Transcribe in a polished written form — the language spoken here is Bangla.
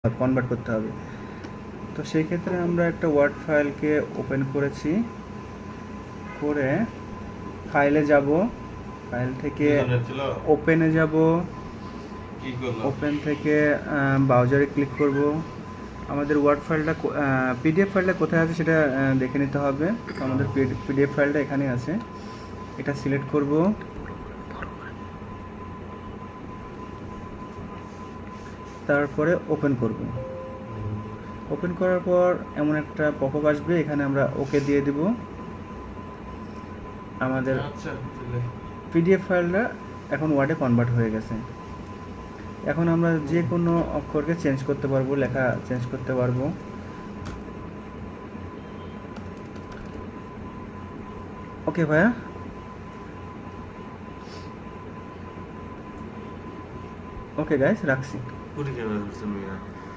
কনভার্ট করতে হবে। তো সেই ক্ষেত্রে আমরা একটা ওয়ার্ড ফাইলকে ওপেন করেছি, করে ফাইলে যাব, ফাইল থেকে ওপেনে যাব, ওপেন থেকে ব্রাউজারে ক্লিক করব। আমাদের ওয়ার্ড ফাইলটা পিডিএফ ফাইলটা কোথায় আছে সেটা দেখে নিতে হবে। তো আমাদের পিডিএফ ফাইলটা এখানে আছে, এটা সিলেক্ট করব, তারপরে ওপেন করব। ওপেন করার পর এমন একটা পপআপ আসবে, এখানে আমরা ওকে দিয়ে দিব। আমাদের পিডিএফ ফাইলটা এখন ওয়ার্ডে কনভার্ট হয়ে গেছে। এখন আমরা যে কোনো অক্ষরকে চেঞ্জ করতে পারবো, লেখা চেঞ্জ করতে পারবো। ওকে ভাইয়া, ওকে গাইস, রাখছি।